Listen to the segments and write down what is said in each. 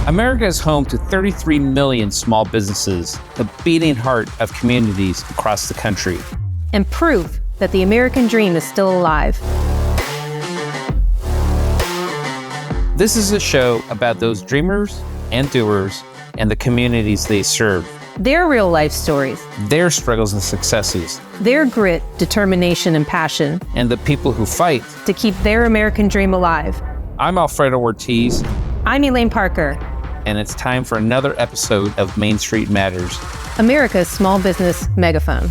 America is home to 33 million small businesses, the beating heart of communities across the country. And proof that the American dream is still alive. This is a show about those dreamers and doers and the communities they serve. Their real life stories. Their struggles and successes. Their grit, determination, and passion. And the people who fight to keep their American dream alive. I'm Alfredo Ortiz. I'm Elaine Parker. And it's time for another episode of Main Street Matters, America's small business megaphone.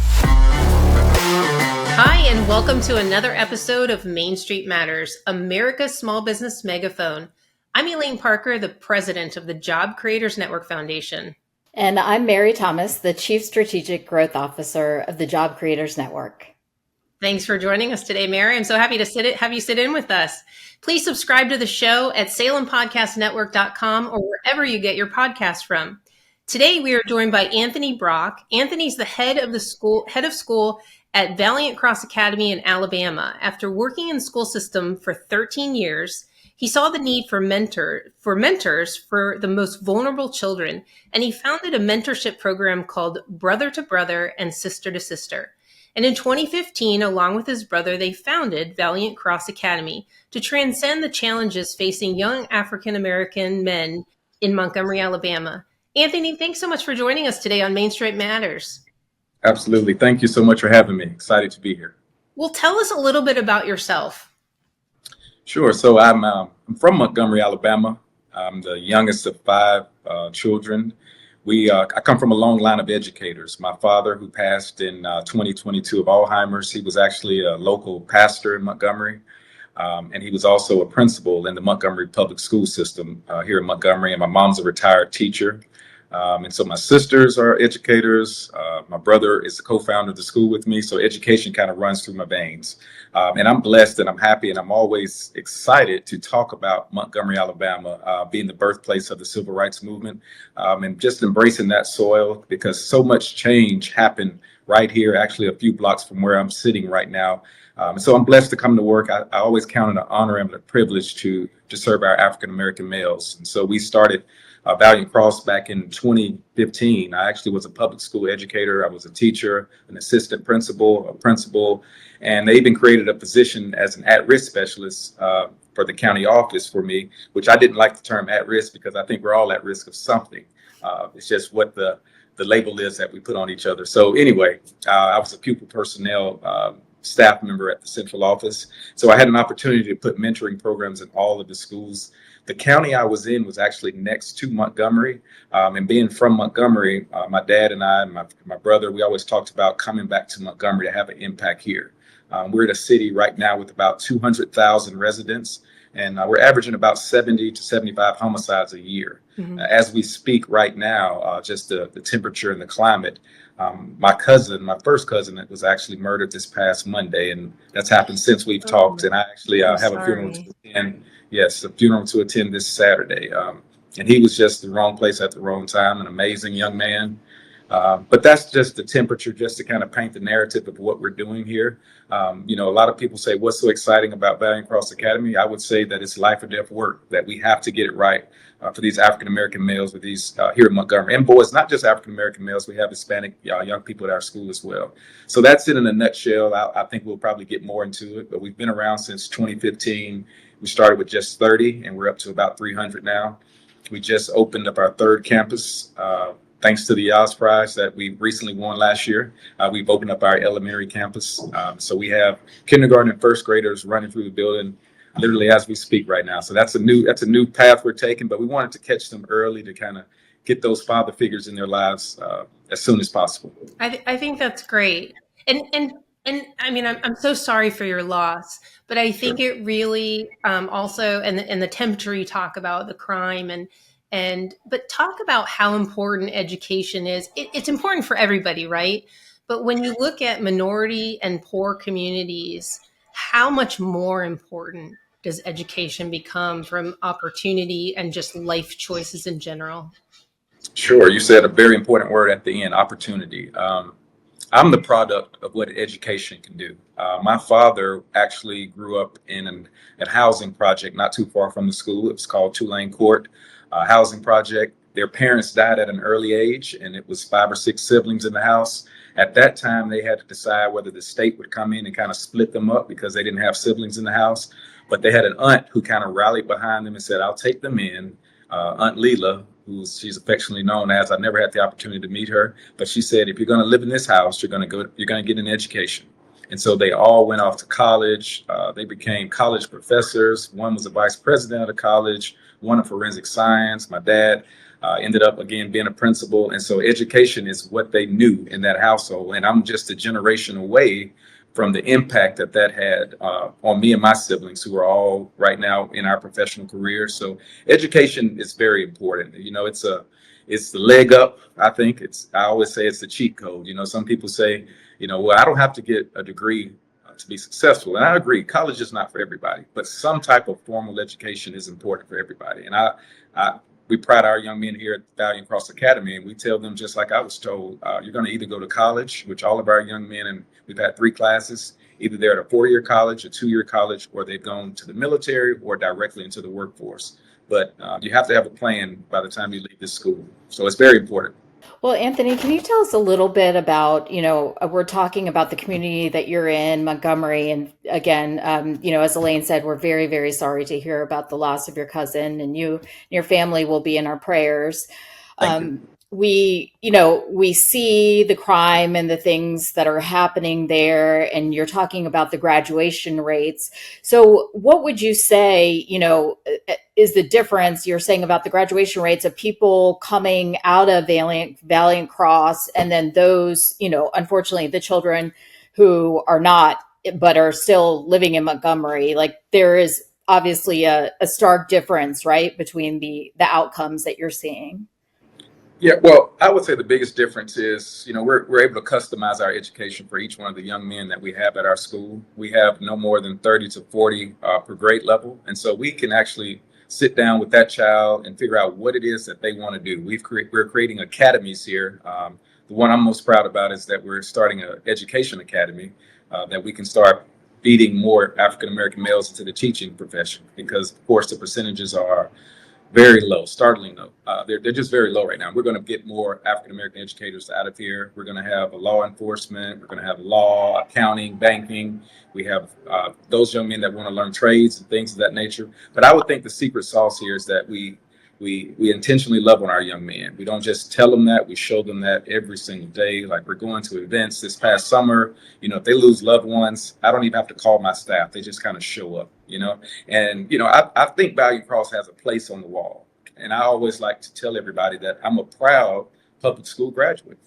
Hi, and welcome to another episode of Main Street Matters, America's small business megaphone. I'm Elaine Parker, the president of the Job Creators Network Foundation. And I'm Mary Thomas, the Chief Strategic Growth Officer of the Job Creators Network. Thanks for joining us today, Mary. I'm so happy to have you sit in with us. Please subscribe to the show at salempodcastnetwork.com or wherever you get your podcasts from. Today, we are joined by Anthony Brock. Anthony's the head of school at Valiant Cross Academy in Alabama. After working in the school system for 13 years, he saw the need for mentors for the most vulnerable children, and he founded a mentorship program called Brother to Brother and Sister to Sister. And in 2015, along with his brother, they founded Valiant Cross Academy to transcend the challenges facing young African-American men in Montgomery, Alabama. Anthony, thanks so much for joining us today on Main Street Matters. Absolutely. Thank you so much for having me. Excited to be here. Well, tell us a little bit about yourself. Sure. So I'm from Montgomery, Alabama. I'm the youngest of five children. I come from a long line of educators. My father, who passed in 2022 of Alzheimer's, he was actually a local pastor in Montgomery. And he was also a principal in the Montgomery public school system here in Montgomery. And my mom's a retired teacher. And so my sisters are educators. My brother is the co-founder of the school with me. So education kind of runs through my veins. And I'm blessed and I'm happy and I'm always excited to talk about Montgomery, Alabama, being the birthplace of the civil rights movement, and just embracing that soil because so much change happened right here, actually a few blocks from where I'm sitting right now. So I'm blessed to come to work. I always count it an honor and a privilege to serve our African-American males. And so we started Valiant Cross back in 2015. I actually was a public school educator. I was a teacher, an assistant principal, a principal, and they even created a position as an at-risk specialist for the county office for me, which I didn't like the term at-risk because I think we're all at risk of something. It's just what the label is that we put on each other. So anyway, I was a pupil personnel staff member at the central office. So I had an opportunity to put mentoring programs in all of the schools. The county I was in was actually next to Montgomery. And being from Montgomery, my dad and I, and my brother, we always talked about coming back to Montgomery to have an impact here. We're in a city right now with about 200,000 residents, and we're averaging about 70 to 75 homicides a year. Mm-hmm. As we speak right now, just the temperature and the climate, my first cousin that was actually murdered this past Monday, and that's happened since we've talked. And I actually have a funeral to attend. Yes, a funeral to attend this Saturday. And he was just the wrong place at the wrong time, an amazing young man. But that's just the temperature, just to kind of paint the narrative of what we're doing here. A lot of people say, what's so exciting about Valiant Cross Academy? I would say that it's life or death work, that we have to get it right for these African-American males with these here in Montgomery. And boys, not just African-American males, we have Hispanic young people at our school as well. So that's it in a nutshell. I think we'll probably get more into it, but we've been around since 2015. We started with just 30 and we're up to about 300 now. We just opened up our third campus. Thanks to the Oz Prize that we recently won last year, we've opened up our elementary campus. So we have kindergarten and first graders running through the building literally as we speak right now. So that's a new path we're taking, but we wanted to catch them early to kind of get those father figures in their lives as soon as possible. I think that's great. And I mean, I'm so sorry for your loss, but I think It really also, and the temperature you talk about, the crime but talk about how important education is. It's important for everybody, right? But when you look at minority and poor communities, how much more important does education become from opportunity and just life choices in general? Sure. You said a very important word at the end, opportunity. I'm the product of what education can do. My father actually grew up in a housing project not too far from the school. It was called Tulane Court. housing project. Their parents died at an early age, and it was 5 or 6 siblings in the house. At that time, they had to decide whether the state would come in and kind of split them up because they didn't have siblings in the house. But they had an aunt who kind of rallied behind them and said, I'll take them in. Aunt Leela, she's affectionately known as, I never had the opportunity to meet her, but she said, if you're going to live in this house, you're going to get an education. And so they all went off to college. They became college professors. One was a vice president of the college, one in forensic science. My dad ended up, again, being a principal. And so education is what they knew in that household. And I'm just a generation away from the impact that had on me and my siblings, who are all right now in our professional careers. So education is very important. You know, it's the leg up. I think I always say it's the cheat code. You know, some people say, you know, well, I don't have to get a degree to be successful. And I agree, college is not for everybody, but some type of formal education is important for everybody. And we pride our young men here at Valiant Cross Academy, and we tell them, just like I was told, you're going to either go to college, which all of our young men, and we've had 3 classes, either they're at a 4-year college, a 2-year college, or they've gone to the military or directly into the workforce. But you have to have a plan by the time you leave this school. So it's very important. Well, Anthony, can you tell us a little bit about, you know, we're talking about the community that you're in, Montgomery. And again, you know, as Elaine said, we're very, very sorry to hear about the loss of your cousin, and you and your family will be in our prayers. We see the crime and the things that are happening there, and you're talking about the graduation rates. So what would you say, you know, is the difference you're saying about the graduation rates of people coming out of Valiant Cross, and then those, you know, unfortunately, the children who are not, but are still living in Montgomery? Like, there is obviously a stark difference, right, between the outcomes that you're seeing. Yeah, well, I would say the biggest difference is, you know, we're able to customize our education for each one of the young men that we have at our school. We have no more than 30 to 40 per grade level. And so we can actually sit down with that child and figure out what it is that they want to do. We're creating academies here. The one I'm most proud about is that we're starting an education academy that we can start feeding more African-American males into the teaching profession, because, of course, the percentages are very low, startling low. They're just very low right now. We're going to get more African-American educators out of here. We're going to have a law enforcement. We're going to have law, accounting, banking. We have those young men that want to learn trades and things of that nature. But I would think the secret sauce here is that we intentionally love on our young men. We don't just tell them that, we show them that every single day. Like, we're going to events this past summer. You know, if they lose loved ones, I don't even have to call my staff. They just kind of show up, you know. And, you know, I think Valiant Cross has a place on the wall. And I always like to tell everybody that I'm a proud public school graduate.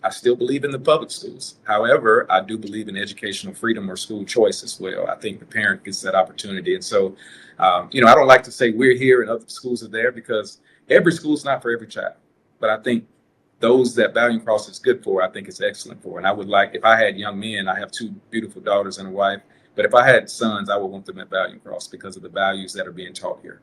I still believe in the public schools. However, I do believe in educational freedom or school choice as well. I think the parent gets that opportunity. And so, you know, I don't like to say we're here and other schools are there, because every school is not for every child. But I think those that Valiant Cross is good for, I think it's excellent for. And I would like, if I had young men, I have 2 beautiful daughters and a wife, but if I had sons, I would want them at Valiant Cross because of the values that are being taught here.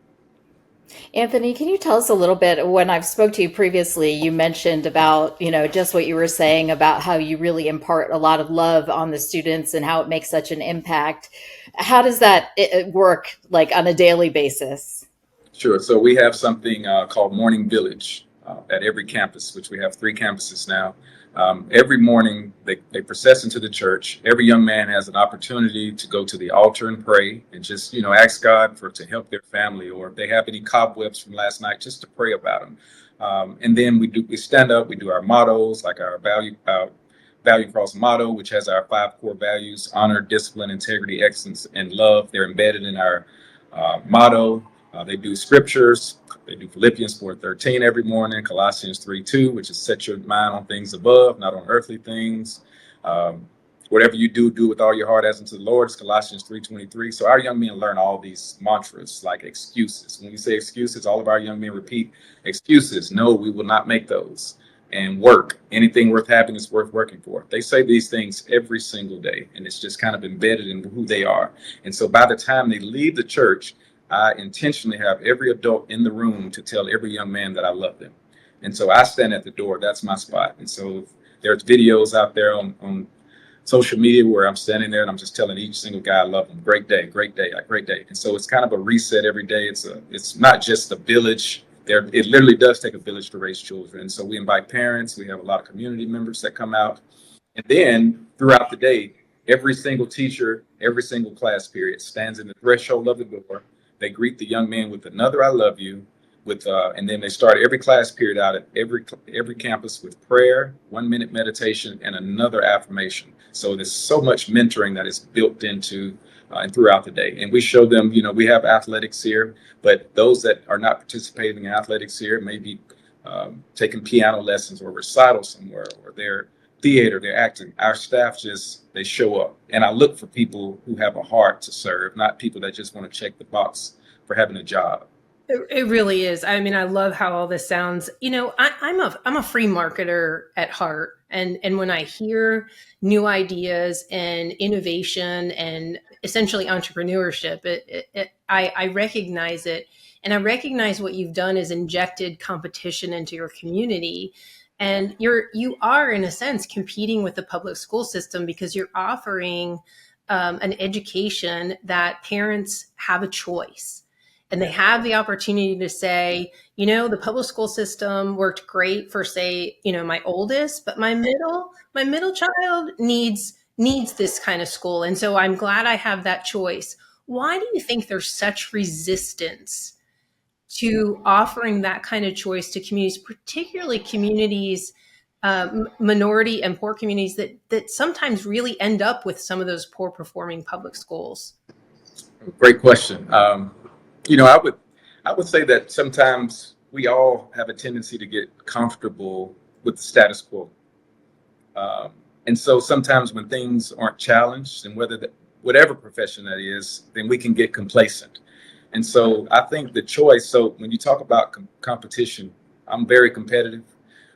Anthony, can you tell us a little bit? When I've spoke to you previously, you mentioned about, you know, just what you were saying about how you really impart a lot of love on the students and how it makes such an impact. How does that work, like, on a daily basis? Sure. So we have something called Morning Village at every campus, which we have 3 campuses now. Every morning they process into the church. Every young man has an opportunity to go to the altar and pray and just, you know, ask God to help their family, or if they have any cobwebs from last night, just to pray about them. And then we stand up, we do our mottos, like our Value Cross motto, which has our 5 core values: honor, discipline, integrity, excellence, and love. They're embedded in our motto. They do scriptures. They do Philippians 4:13 every morning, Colossians 3:2, which is set your mind on things above, not on earthly things. Whatever you do, do with all your heart as unto the Lord. It's Colossians 3:23. So our young men learn all these mantras, like excuses. When we say excuses, all of our young men repeat excuses. No, we will not make those. And work. Anything worth having is worth working for. They say these things every single day, and it's just kind of embedded in who they are. And so by the time they leave the church, I intentionally have every adult in the room to tell every young man that I love them. And so I stand at the door. That's my spot. And so there's videos out there on social media where I'm standing there and I'm just telling each single guy I love them. Great day, great day, great day. And so it's kind of a reset every day. It's not just a village it literally does take a village to raise children. And so we invite parents. We have a lot of community members that come out. And then throughout the day, every single teacher, every single class period stands in the threshold of the door. They greet the young man with another "I love you," and then they start every class period out at every campus with prayer, 1 minute meditation, and another affirmation. So there's so much mentoring that is built into and throughout the day. And we show them, we have athletics here, but those that are not participating in athletics here may be taking piano lessons or recital somewhere, or their theater, they're acting. Our staff they show up. And I look for people who have a heart to serve, not people that just want to check the box for having a job. It really is. I mean, I love how all this sounds. I'm a free marketer at heart. And when I hear new ideas and innovation and essentially entrepreneurship, I recognize it. And I recognize what you've done is injected competition into your community. And you are, in a sense, competing with the public school system because you're offering an education that parents have a choice. And they have the opportunity to say, the public school system worked great for, say, my oldest, but my middle child needs this kind of school. And so I'm glad I have that choice. Why do you think there's such resistance to offering that kind of choice to communities, particularly communities, minority and poor communities that sometimes really end up with some of those poor performing public schools? Great question. I would say that sometimes we all have a tendency to get comfortable with the status quo. And so sometimes when things aren't challenged, and whatever profession that is, then we can get complacent. And so I think the choice, so when you talk about competition, I'm very competitive.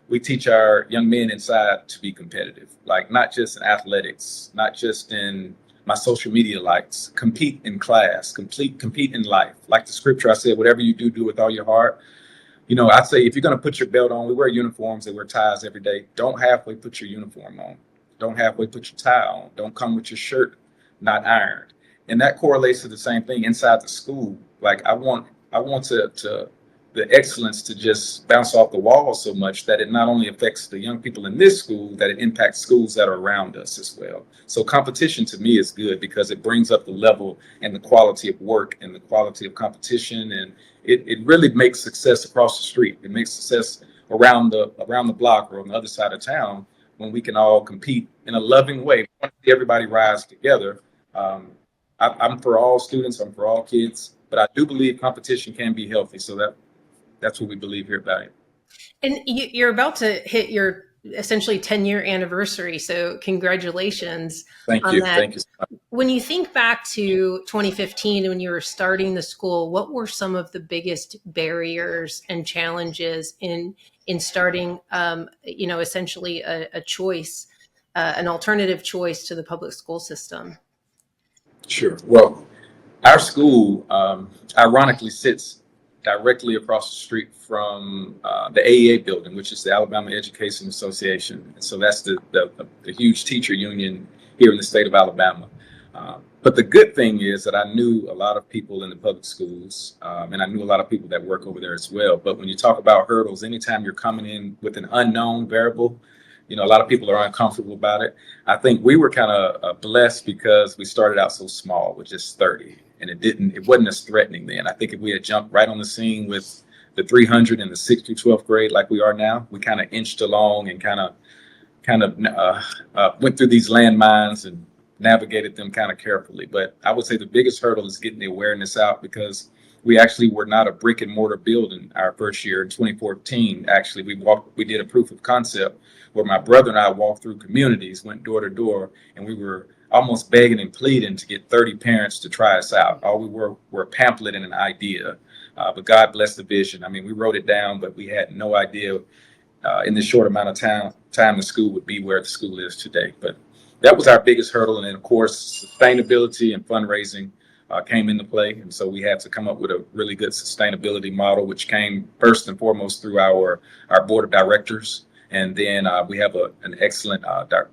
We teach our young men inside to be competitive, like not just in athletics, not just in my social media likes, compete in class, compete in life. Like the scripture I said, whatever you do, do with all your heart. I say, if you're going to put your belt on, we wear uniforms, they wear ties every day. Don't halfway put your uniform on. Don't halfway put your tie on. Don't come with your shirt not ironed. And that correlates to the same thing inside the school. Like I want to the excellence to just bounce off the wall so much that it not only affects the young people in this school, that it impacts schools that are around us as well. So competition to me is good because it brings up the level and the quality of work and the quality of competition. And it really makes success across the street. It makes success around the block or on the other side of town when we can all compete in a loving way. Everybody rise together. I'm for all students. I'm for all kids. But I do believe competition can be healthy. So that's what we believe here at Valiant. And you're about to hit your essentially 10-year anniversary. So congratulations. Thank on you. that. Thank you. When you think back to 2015, when you were starting the school, what were some of the biggest barriers and challenges in starting, essentially a choice, an alternative choice to the public school system? Sure. Well, our school, ironically, sits directly across the street from the AEA building, which is the Alabama Education Association. And so that's the huge teacher union here in the state of Alabama. But the good thing is that I knew a lot of people in the public schools, and I knew a lot of people that work over there as well. But when you talk about hurdles, anytime you're coming in with an unknown variable, a lot of people are uncomfortable about it. I think we were kind of blessed because we started out so small with just 30. And it wasn't as threatening then. I think if we had jumped right on the scene with the 300 in the 6th through 12th grade like we are now, we kind of inched along and kind of went through these landmines and navigated them kind of carefully. But I would say the biggest hurdle is getting the awareness out because we actually were not a brick and mortar building our first year in 2014. Actually, we did a proof of concept where my brother and I walked through communities, went door to door, and we were almost begging and pleading to get 30 parents to try us out. All we were a pamphlet and an idea, but God bless the vision. I mean, we wrote it down, but we had no idea in this short amount of time the school would be where the school is today. But that was our biggest hurdle. And then, of course, sustainability and fundraising came into play. And so we had to come up with a really good sustainability model, which came first and foremost through our board of directors. And then we have an excellent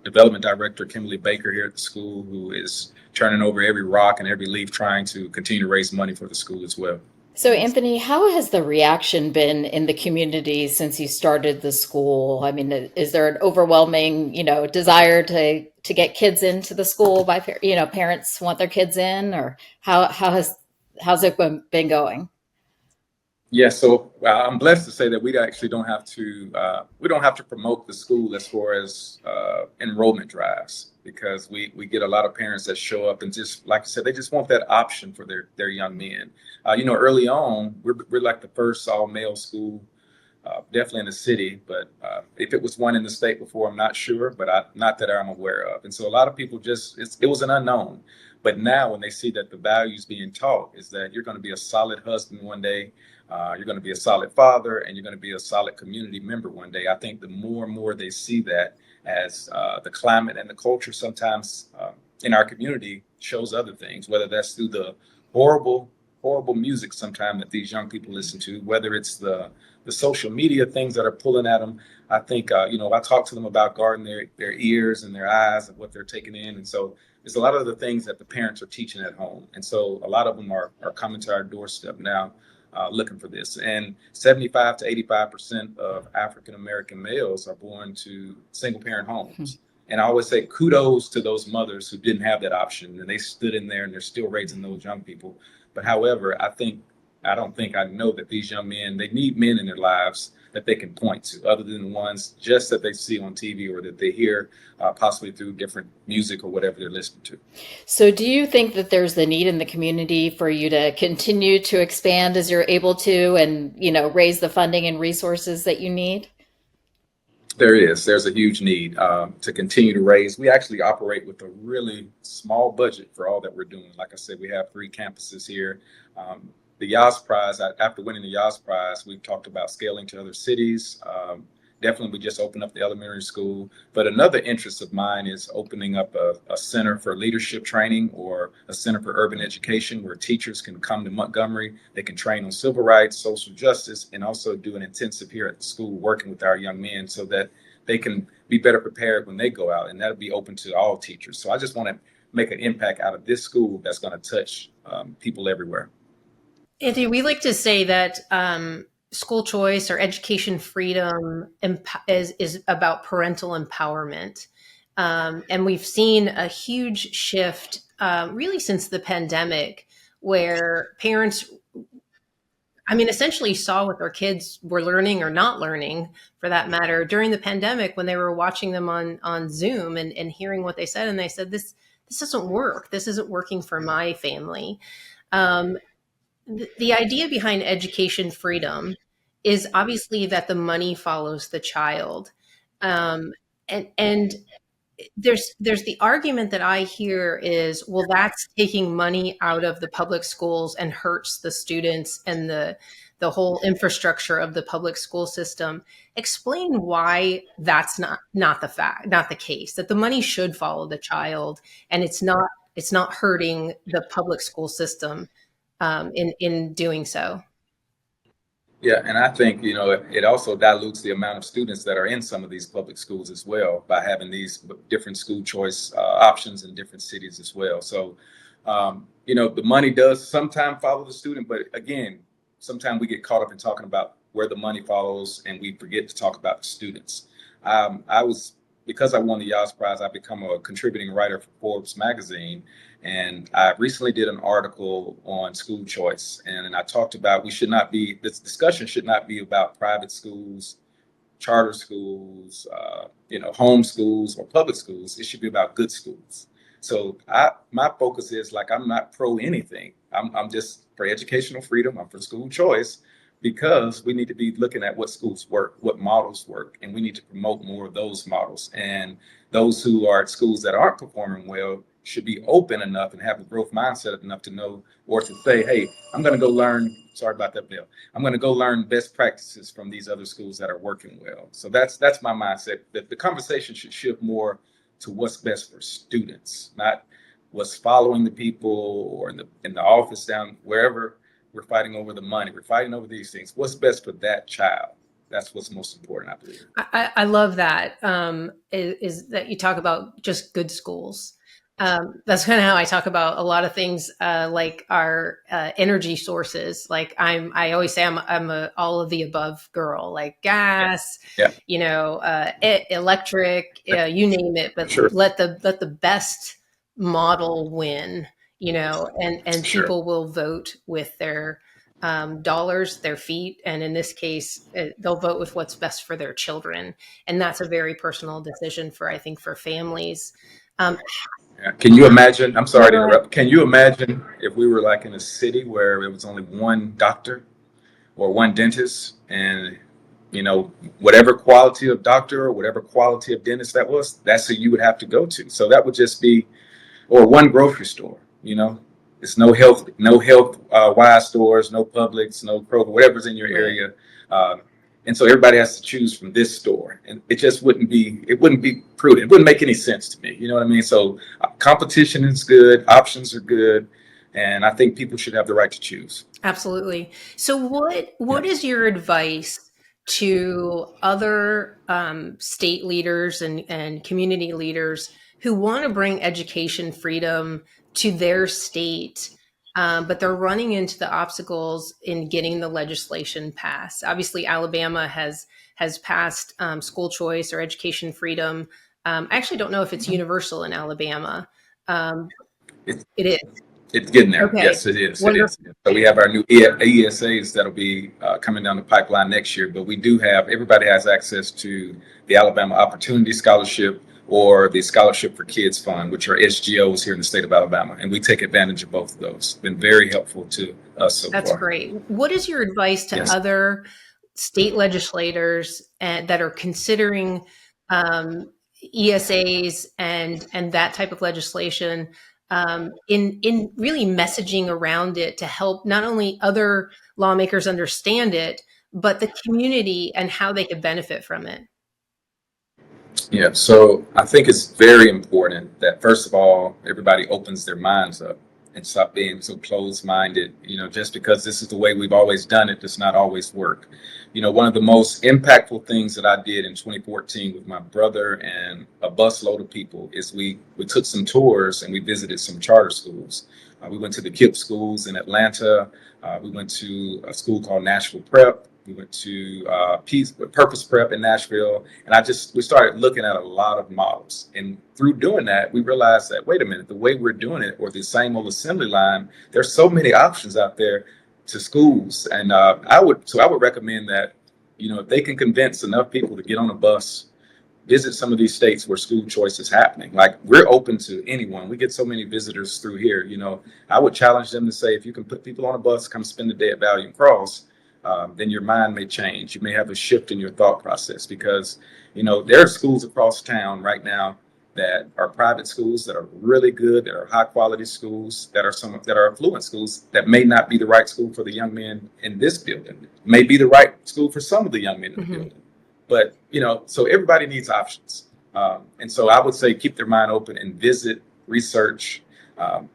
development director, Kimberly Baker, here at the school, who is turning over every rock and every leaf trying to continue to raise money for the school as well. So, Anthony, how has the reaction been in the community since you started the school? I mean, is there an overwhelming, desire to get kids into the school by, parents want their kids in, or how's it been going? Yeah, so I'm blessed to say that we actually don't have to promote the school as far as enrollment drives, because we get a lot of parents that show up and, just like I said, they just want that option for their young men. Early on, we're like the first all male school, definitely in the city, but if it was one in the state before, I'm not sure, but not that I'm aware of. And so a lot of people it was an unknown. But now when they see that the values being taught is that you're going to be a solid husband one day, you're going to be a solid father, and you're going to be a solid community member one day. I think the more and more they see that, as the climate and the culture sometimes in our community shows other things, whether that's through the horrible, horrible music sometimes that these young people listen to, whether it's the social media things that are pulling at them. I think, I talk to them about guarding their ears and their eyes and what they're taking in. And so there's a lot of the things that the parents are teaching at home. And so a lot of them are coming to our doorstep now, looking for this. And 75 to 85% of African-American males are born to single parent homes. And I always say kudos to those mothers who didn't have that option, and they stood in there and they're still raising those young people. But however, I don't think I know that these young men, they need men in their lives that they can point to, other than the ones just that they see on TV or that they hear possibly through different music or whatever they're listening to. So, do you think that there's the need in the community for you to continue to expand as you're able to, and, raise the funding and resources that you need? There's a huge need to continue to raise. We actually operate with a really small budget for all that we're doing. Like I said, we have 3 campuses here. The Yas Prize, after winning the Yas Prize, we've talked about scaling to other cities. Definitely, we just opened up the elementary school. But another interest of mine is opening up a center for leadership training, or a center for urban education, where teachers can come to Montgomery. They can train on civil rights, social justice, and also do an intensive here at the school working with our young men, so that they can be better prepared when they go out. And that'll be open to all teachers. So I just want to make an impact out of this school that's going to touch people everywhere. Anthony, we like to say that school choice or education freedom is about parental empowerment. And we've seen a huge shift really since the pandemic, where parents, essentially saw what their kids were learning or not learning, for that matter, during the pandemic, when they were watching them on Zoom and hearing what they said. And they said, this doesn't work. This isn't working for my family. The idea behind education freedom is obviously that the money follows the child. And there's the argument that I hear is, well, that's taking money out of the public schools and hurts the students and the whole infrastructure of the public school system. Explain why that's not the case, that the money should follow the child, and it's not hurting the public school system in doing so. Yeah, and I think, it also dilutes the amount of students that are in some of these public schools as well, by having these different school choice options in different cities as well. So, the money does sometimes follow the student, but again, sometimes we get caught up in talking about where the money follows, and we forget to talk about the students. Because I won the Yas Prize, I've become a contributing writer for Forbes magazine. And I recently did an article on school choice. And I talked about this discussion should not be about private schools, charter schools, home schools, or public schools. It should be about good schools. So my focus is, like, I'm not pro anything. I'm just for educational freedom. I'm for school choice, because we need to be looking at what schools work, what models work, and we need to promote more of those models. And those who are at schools that aren't performing well should be open enough and have a growth mindset enough to know, or to say, hey, I'm going to go learn, sorry about that, Bill. I'm going to go learn best practices from these other schools that are working well. So that's my mindset, that the conversation should shift more to what's best for students, not what's following the people, or in the office down wherever. We're fighting over the money. We're fighting over these things. What's best for that child? That's what's most important, I believe. I love that, is that you talk about just good schools. That's kind of how I talk about a lot of things, like our energy sources. Like I always say I'm a all of the above girl, like gas, Yeah, electric, you name it, but sure, let the best model win, and sure. people will vote with their dollars, their feet, and in this case, they'll vote with what's best for their children, and that's a very personal decision I think, for families. Um, Yeah. Can you imagine? I'm no, sorry to go ahead. interrupt. Can you imagine if we were like in a city where it was only one doctor or one dentist, and whatever quality of doctor or whatever quality of dentist that was, that's who you would have to go to. So that would just be, or one grocery store. It's no health wise stores, no Publix, no Kroger, whatever's in your Right. area. And so everybody has to choose from this store, and it wouldn't be prudent. It wouldn't make any sense to me. You know what I mean? So competition is good, options are good, and I think people should have the right to choose. Absolutely. So what Yeah. is your advice to other state leaders and community leaders who want to bring education freedom to their state, but they're running into the obstacles in getting the legislation passed? Obviously, Alabama has passed school choice or education freedom. I actually don't know if it's universal in Alabama. Um, It's it is. it's getting there. Okay. Yes, it is. It Wonderful. is. So we have our new ESAs that'll be coming down the pipeline next year. But we do have everybody has access to the Alabama Opportunity Scholarship or the Scholarship for Kids Fund, which are SGOs here in the state of Alabama, and we take advantage of both of those. Been very helpful to us so That's far. great. What is your advice to Yes. other state legislators that are considering ESAs and that type of legislation, in really messaging around it to help not only other lawmakers understand it, but the community and how they could benefit from it? Yeah, so I think it's very important that first of all, everybody opens their minds up and stop being so closed-minded. Just because this is the way we've always done it does not always work. One of the most impactful things that I did in 2014 with my brother and a busload of people is we took some tours and we visited some charter schools. We went to the KIPP schools in Atlanta. We went to a school called Nashville Prep. We went to Purpose Prep in Nashville, and we started looking at a lot of models. And through doing that, we realized that, wait a minute, the way we're doing it, or the same old assembly line, there's so many options out there to schools. And I would recommend that, if they can convince enough people to get on a bus, visit some of these states where school choice is happening. Like, we're open to anyone. We get so many visitors through here. I would challenge them to say, if you can put people on a bus, come spend the day at Valiant Cross, then your mind may change. You may have a shift in your thought process because, there are schools across town right now that are private schools that are really good, that are high quality schools, that are affluent schools that may not be the right school for the young men in this building, may be the right school for some of the young men in the building. But, so everybody needs options. And so I would say keep their mind open and visit, research.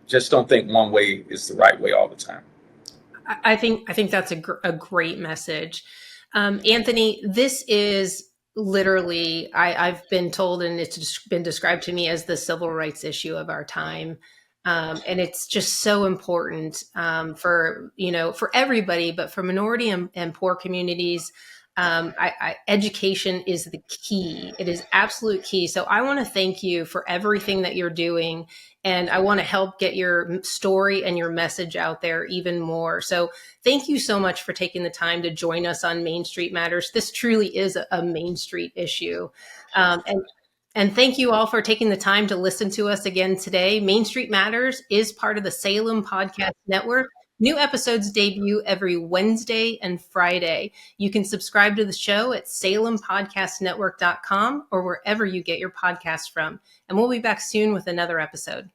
Just don't think one way is the right way all the time. I think that's a great message. Anthony, this is literally, I've been told, and it's been described to me as the civil rights issue of our time. And it's just so important for everybody, but for minority and poor communities. Education is the key. It is absolute key. So I want to thank you for everything that you're doing. And I want to help get your story and your message out there even more. So thank you so much for taking the time to join us on Main Street Matters. This truly is a Main Street issue. And thank you all for taking the time to listen to us again today. Main Street Matters is part of the Salem Podcast Network. New episodes debut every Wednesday and Friday. You can subscribe to the show at salempodcastnetwork.com or wherever you get your podcasts from. And we'll be back soon with another episode.